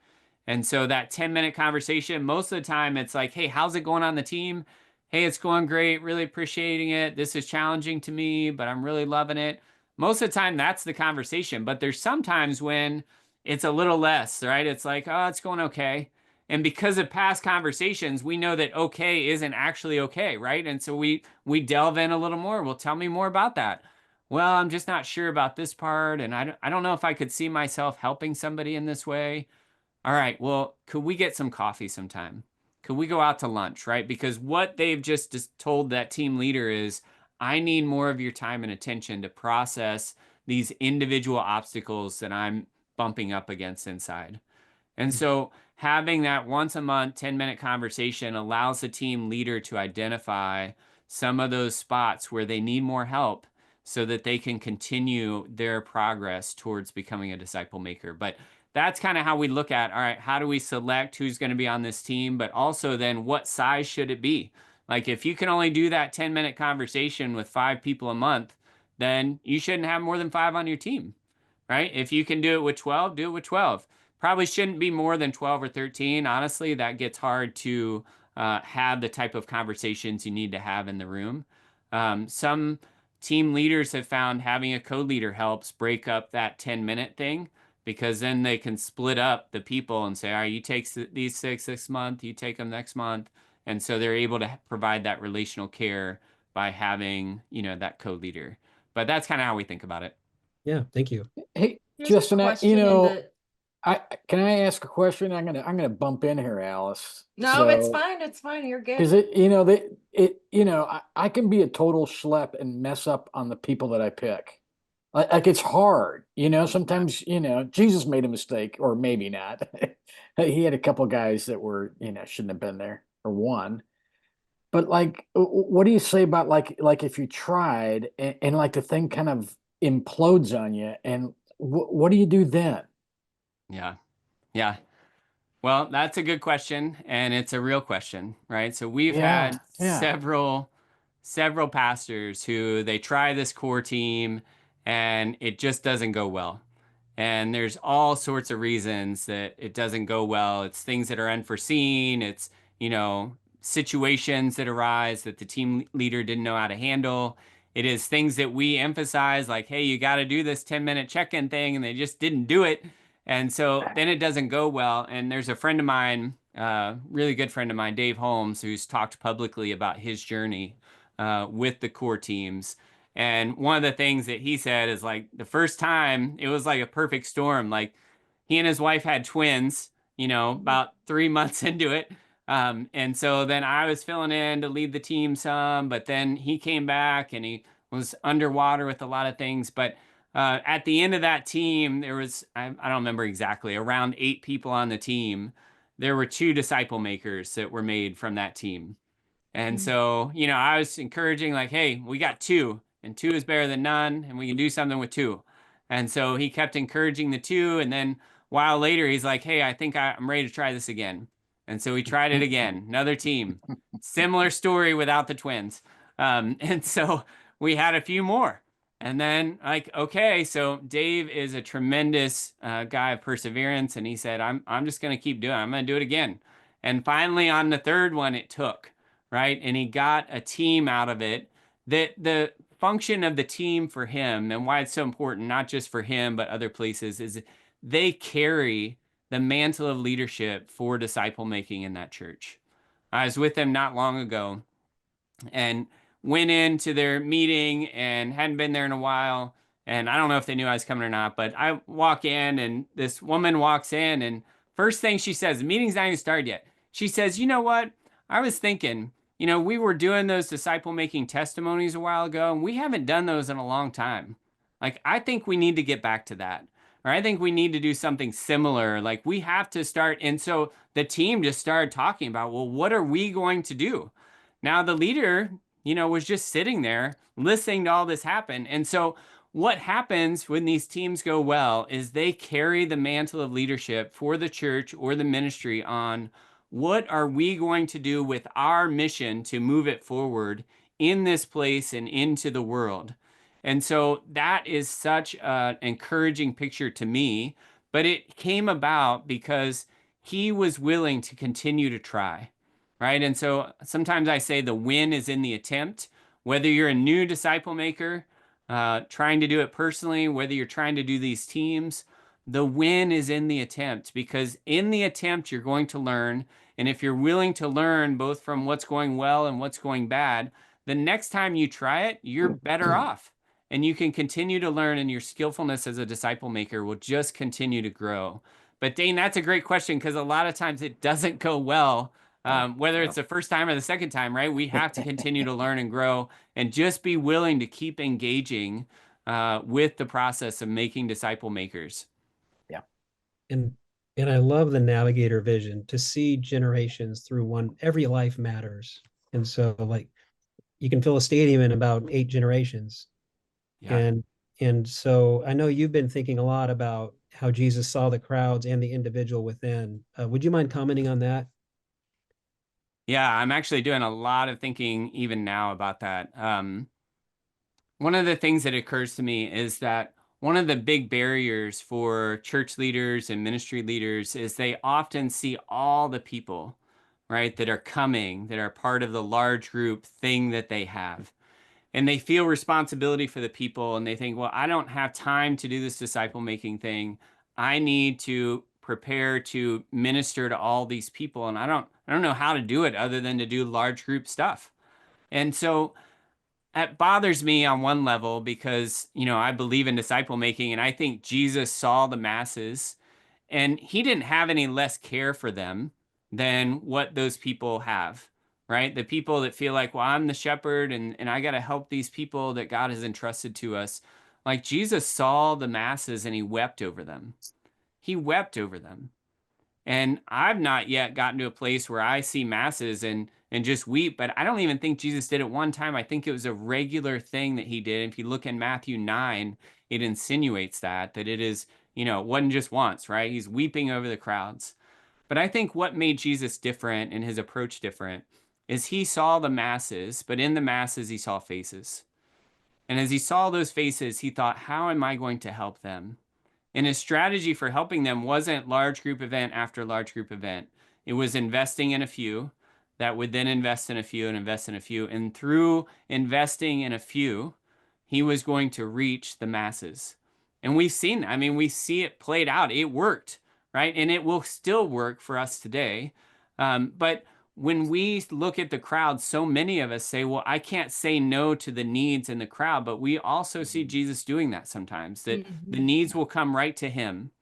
S3: And so that 10-minute conversation, most of the time it's like, hey, how's it going on the team? Hey, it's going great. Really appreciating it. This is challenging to me, but I'm really loving it. Most of the time that's the conversation, but there's sometimes when it's a little less, right? It's like, oh, it's going okay. And because of past conversations, we know that okay isn't actually okay, right? And so we delve in a little more. Well, tell me more about that. Well, I'm just not sure about this part, and I don't know if I could see myself helping somebody in this way. All right, well, could we get some coffee sometime? Could we go out to lunch, right? Because what they've just told that team leader is, I need more of your time and attention to process these individual obstacles that I'm bumping up against inside. And so having that once a month 10-minute conversation allows the team leader to identify some of those spots where they need more help so that they can continue their progress towards becoming a disciple maker. But that's kind of how we look at, all right, how do we select who's going to be on this team, but also then what size should it be? Like if you can only do that 10-minute conversation with 5 people a month, then you shouldn't have more than 5 on your team, right? If you can do it with 12, do it with 12. Probably shouldn't be more than 12 or 13. Honestly, that gets hard to have the type of conversations you need to have in the room. Some team leaders have found having a co-leader helps break up that 10-minute thing, because then they can split up the people and say, all right, you take these 6 this month, you take them next month. And so they're able to provide that relational care by having, that co-leader. But that's kind of how we think about it.
S4: Yeah, thank you.
S1: Hey,
S2: There's a
S1: Justin,
S2: question in the-
S1: can I ask a question? I'm gonna bump in here, Alice.
S2: No, it's fine. It's fine. You're good.
S1: Because I can be a total schlep and mess up on the people that I pick. Like it's hard, sometimes, Jesus made a mistake, or maybe not. He had a couple guys that were, shouldn't have been there, or one. But like, what do you say about like if you tried and like the thing kind of implodes on you, and what do you do then?
S3: Yeah. Yeah. Well, that's a good question, and it's a real question, right? So we've had several pastors who they try this core team and it just doesn't go well. And there's all sorts of reasons that it doesn't go well. It's things that are unforeseen. It's, situations that arise that the team leader didn't know how to handle. It is things that we emphasize, like, hey, you got to do this 10-minute check-in thing, and they just didn't do it. And so then it doesn't go well. And there's a friend of mine, really good friend of mine, Dave Holmes, who's talked publicly about his journey with the core teams. And one of the things that he said is like the first time it was like a perfect storm. Like he and his wife had twins, about 3 months into it. And so then I was filling in to lead the team some, but then he came back and he was underwater with a lot of things. But at the end of that team, there was, I don't remember exactly, around 8 people on the team. There were 2 disciple makers that were made from that team. And so, I was encouraging like, hey, we got 2 and 2 is better than none, and we can do something with 2. And so he kept encouraging the 2. And then a while later, he's like, hey, I think I'm ready to try this again. And so we tried it again, another team, similar story without the twins. And so we had a few more. And then like, okay, so Dave is a tremendous guy of perseverance. And he said, I'm just going to keep doing it. I'm going to do it again. And finally on the 3rd one, it took, right? And he got a team out of it. That the function of the team for him and why it's so important, not just for him, but other places, is they carry the mantle of leadership for disciple making in that church. I was with them not long ago and went into their meeting and hadn't been there in a while. And I don't know if they knew I was coming or not, but I walk in and this woman walks in, and first thing she says, the meeting's not even started yet. She says, you know what? I was thinking, we were doing those disciple making testimonies a while ago, and we haven't done those in a long time. Like, I think we need to get back to that. Or I think we need to do something similar. Like we have to start. And so the team just started talking about, well, what are we going to do? Now the leader, was just sitting there listening to all this happen. And so what happens when these teams go well is they carry the mantle of leadership for the church or the ministry on what are we going to do with our mission to move it forward in this place and into the world. And so that is such an encouraging picture to me, but it came about because he was willing to continue to try, right? And so sometimes I say the win is in the attempt. Whether you're a new disciple maker, trying to do it personally, whether you're trying to do these teams, the win is in the attempt, because in the attempt, you're going to learn. And if you're willing to learn both from what's going well and what's going bad, the next time you try it, you're better off. And you can continue to learn, and your skillfulness as a disciple maker will just continue to grow. But Dane, that's a great question, because a lot of times it doesn't go well, whether it's the first time or the second time, right? We have to continue to learn and grow, and just be willing to keep engaging with the process of making disciple makers.
S1: Yeah.
S4: And I love the navigator vision to see generations through one. Every life matters. And so like you can fill a stadium in about 8 generations.
S3: Yeah.
S4: And so I know you've been thinking a lot about how Jesus saw the crowds and the individual within. Would you mind commenting on that?
S3: Yeah, I'm actually doing a lot of thinking even now about that. One of the things that occurs to me is that one of the big barriers for church leaders and ministry leaders is they often see all the people, right, that are coming, that are part of the large group thing that they have. And they feel responsibility for the people, and they think, well, I don't have time to do this disciple making thing. I need to prepare to minister to all these people, and I don't know how to do it other than to do large group stuff. And so that bothers me on one level, because, I believe in disciple making, and I think Jesus saw the masses, and he didn't have any less care for them than what those people have, right? The people that feel like, well, I'm the shepherd, and I got to help these people that God has entrusted to us. Like, Jesus saw the masses and he wept over them. He wept over them. And I've not yet gotten to a place where I see masses and just weep, but I don't even think Jesus did it one time. I think it was a regular thing that he did. If you look in Matthew 9, it insinuates that it is, it wasn't just once, right? He's weeping over the crowds. But I think what made Jesus different and his approach different is he saw the masses, but in the masses, he saw faces. And as he saw those faces, he thought, how am I going to help them? And his strategy for helping them wasn't large group event after large group event. It was investing in a few that would then invest in a few and invest in a few. And through investing in a few, he was going to reach the masses. And we've seen, we see it played out. It worked, right? And it will still work for us today. But when we look at the crowd, so many of us say, well, I can't say no to the needs in the crowd. But we also see Jesus doing that sometimes, that the needs will come right to him.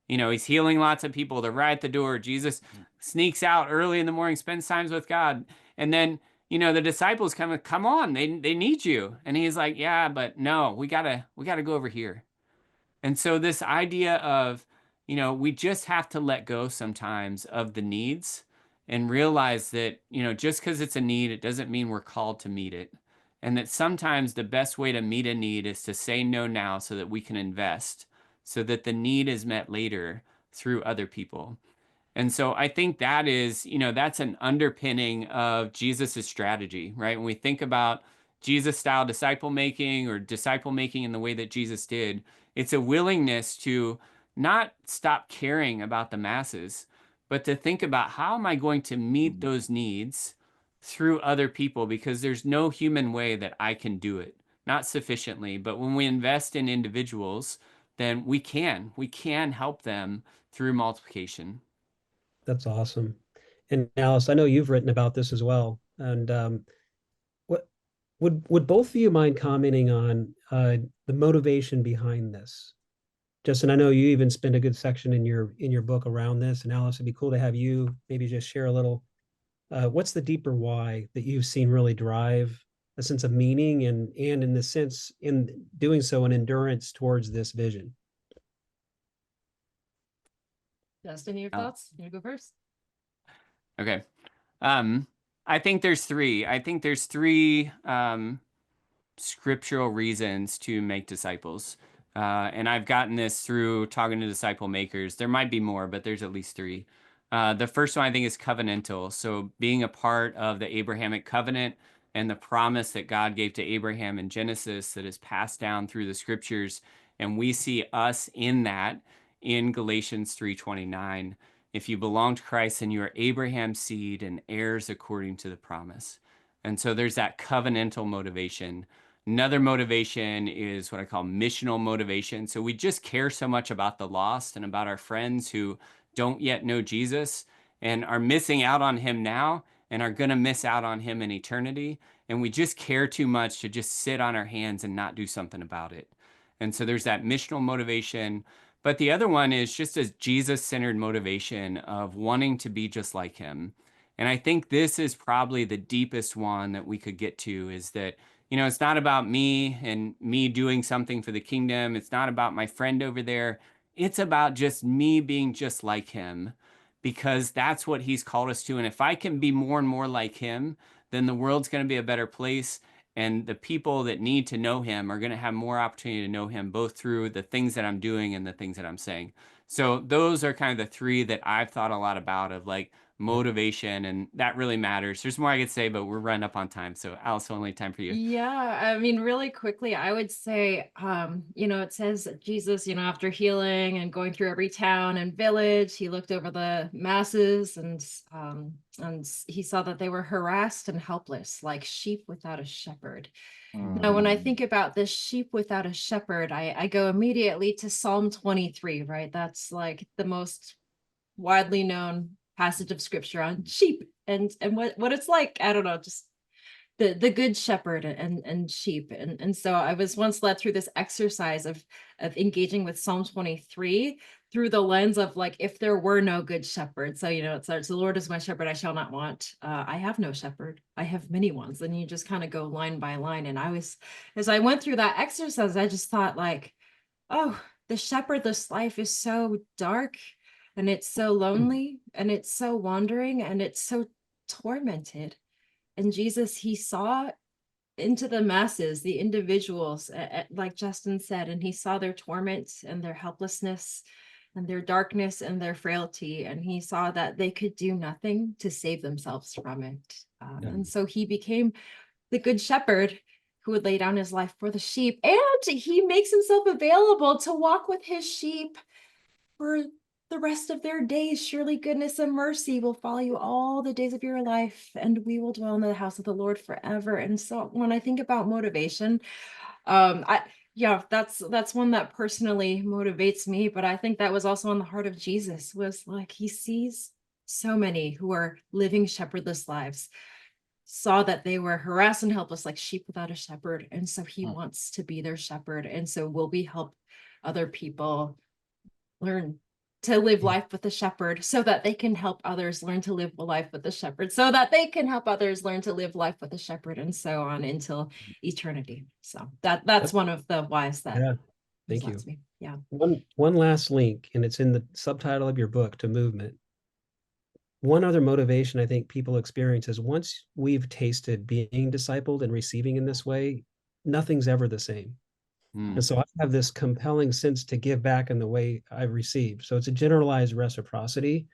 S3: He's healing lots of people. They're right at the door. Jesus sneaks out early in the morning, spends time with God. And then, the disciples come on, they need you. And he's like, yeah, but no, we gotta go over here. And so this idea of, we just have to let go sometimes of the needs and realize that, just because it's a need, it doesn't mean we're called to meet it. And that sometimes the best way to meet a need is to say no now so that we can invest, so that the need is met later through other people. And so I think that is, that's an underpinning of Jesus's strategy, right? When we think about Jesus style disciple making, or disciple making in the way that Jesus did, it's a willingness to not stop caring about the masses, but to think about, how am I going to meet those needs through other people? Because there's no human way that I can do it, not sufficiently. But when we invest in individuals, then we can help them through multiplication.
S4: That's awesome. And Alice, I know you've written about this as well. And what would both of you mind commenting on the motivation behind this? Justin, I know you even spend a good section in your book around this. And Alice, it'd be cool to have you maybe just share a little. What's the deeper why that you've seen really drive a sense of meaning, and in the sense, in doing so, an endurance towards this vision?
S2: Justin, your thoughts? You go first.
S3: Okay. I think there's three. scriptural reasons to make disciples. And I've gotten this through talking to disciple makers. There might be more, but there's at least three. The first one I think is covenantal. So being a part of the Abrahamic covenant and the promise that God gave to Abraham in Genesis that is passed down through the scriptures. And we see us in that in Galatians 3:29. If you belong to Christ, then you are Abraham's seed and heirs according to the promise. And so there's that covenantal motivation. Another motivation is what I call missional motivation. So we just care so much about the lost and about our friends who don't yet know Jesus and are missing out on him now and are going to miss out on him in eternity. And we just care too much to just sit on our hands and not do something about it. And so there's that missional motivation. But the other one is just a Jesus-centered motivation of wanting to be just like him. And I think this is probably the deepest one that we could get to, is that, it's not about me and me doing something for the kingdom. It's not about my friend over there. It's about just me being just like him, because that's what he's called us to. And if I can be more and more like him, then the world's going to be a better place. And the people that need to know him are going to have more opportunity to know him, both through the things that I'm doing and the things that I'm saying. So those are kind of the three that I've thought a lot about, of like motivation, and that really matters. There's more I could say, but we're running up on time. So Alice, only time for you.
S2: Yeah, I mean, really quickly, I would say, it says that Jesus, after healing and going through every town and village, he looked over the masses and he saw that they were harassed and helpless, like sheep without a shepherd. Now, when I think about this sheep without a shepherd, I go immediately to Psalm 23, right? That's like the most widely known passage of scripture on sheep and what it's like. I don't know, just the good shepherd and sheep. And so I was once led through this exercise of engaging with Psalm 23 through the lens of like, if there were no good shepherd. So, it starts, the Lord is my shepherd, I shall not want. I have no shepherd, I have many ones. And you just kind of go line by line. And as I went through that exercise, I just thought like, oh, the shepherdless life is so dark, and it's so lonely, and it's so wandering, and it's so tormented. And Jesus, he saw into the masses, the individuals, like Justin said, and he saw their torment and their helplessness and their darkness and their frailty. And he saw that they could do nothing to save themselves from it. And so he became the good shepherd who would lay down his life for the sheep. And he makes himself available to walk with his sheep for the rest of their days. Surely goodness and mercy will follow you all the days of your life, and we will dwell in the house of the Lord forever. And so when I think about motivation, that's one that personally motivates me. But I think that was also on the heart of Jesus, was like, he sees so many who are living shepherdless lives, saw that they were harassed and helpless like sheep without a shepherd. And so he wants to be their shepherd. And so will we help other people learn to live life with the shepherd, so that they can help others learn to live life with the shepherd, so that they can help others learn to live life with the shepherd, and so on until eternity. So that's one of the whys that
S4: thank you.
S2: me. Yeah.
S4: One last link, and it's in the subtitle of your book, to movement. One other motivation I think people experience is, once we've tasted being discipled and receiving in this way, nothing's ever the same. And so I have this compelling sense to give back in the way I've received. So it's a generalized reciprocity.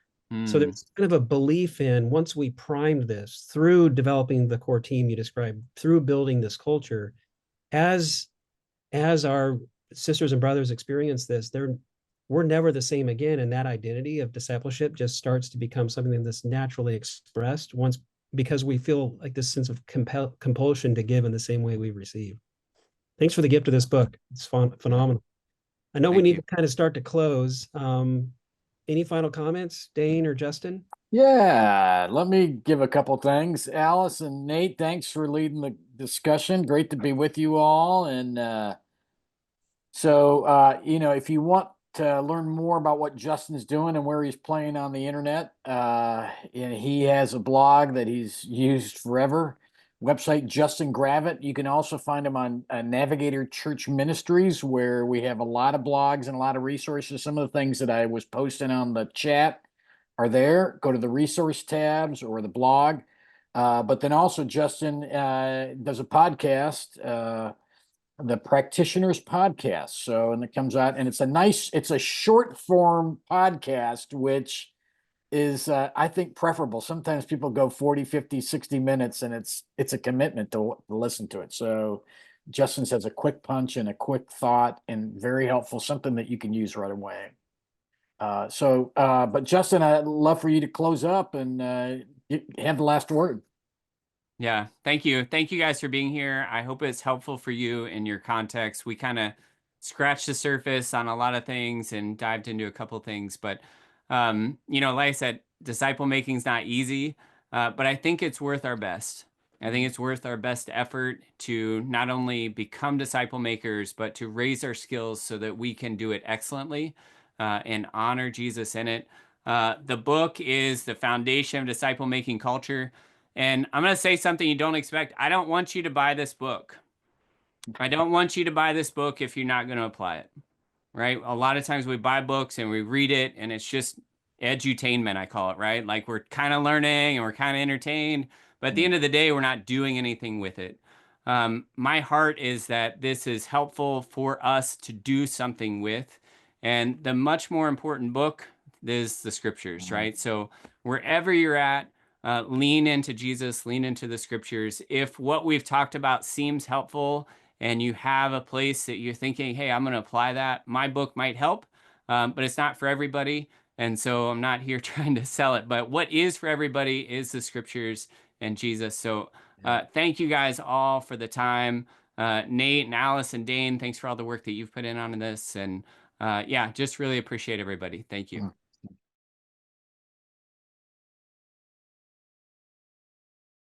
S4: So there's kind of a belief in, once we primed this through developing the core team you described, through building this culture, as our sisters and brothers experience this, we're never the same again. And that identity of discipleship just starts to become something that's naturally expressed because we feel like this sense of compulsion to give in the same way we receive. Thanks for the gift of this book. It's phenomenal. I know we need to kind of start to close. Any final comments, Dane or Justin?
S1: Yeah, let me give a couple things. Alice and Nate, thanks for leading the discussion. Great to be with you all. And if you want to learn more about what Justin's doing and where he's playing on the internet, and he has a blog that he's used forever. Website Justin Gravitt. You can also find him on Navigator Church Ministries, where we have a lot of blogs and a lot of resources. Some of the things that I was posting on the chat are there. Go to the resource tabs or the blog. But then also Justin does a podcast, the Practitioners Podcast. So, and it comes out, and it's a short form podcast, which is, I think, preferable. Sometimes people go 40, 50, 60 minutes, and it's a commitment to listen to it. So Justin says a quick punch and a quick thought, and very helpful, something that you can use right away. But Justin, I'd love for you to close up and have the last word.
S3: Yeah, thank you. Thank you guys for being here. I hope it's helpful for you in your context. We kind of scratched the surface on a lot of things and dived into a couple things, but like I said, disciple making is not easy, but I think it's worth our best. I think it's worth our best effort to not only become disciple makers, but to raise our skills so that we can do it excellently and honor Jesus in it. The book is the foundation of disciple making culture. And I'm going to say something you don't expect. I don't want you to buy this book. I don't want you to buy this book if you're not going to apply it, right? A lot of times we buy books and we read it and it's just edutainment, I call it, right? Like we're kind of learning and we're kind of entertained, but at the end of the day, we're not doing anything with it. My heart is that this is helpful for us to do something with. And the much more important book is the scriptures, right? So wherever you're at, lean into Jesus, lean into the scriptures. If what we've talked about seems helpful and you have a place that you're thinking, hey, I'm going to apply that, my book might help, but it's not for everybody. And so I'm not here trying to sell it. But what is for everybody is the scriptures and Jesus. So thank you guys all for the time. Nate and Alice and Dane, thanks for all the work that you've put in on this. And just really appreciate everybody. Thank you.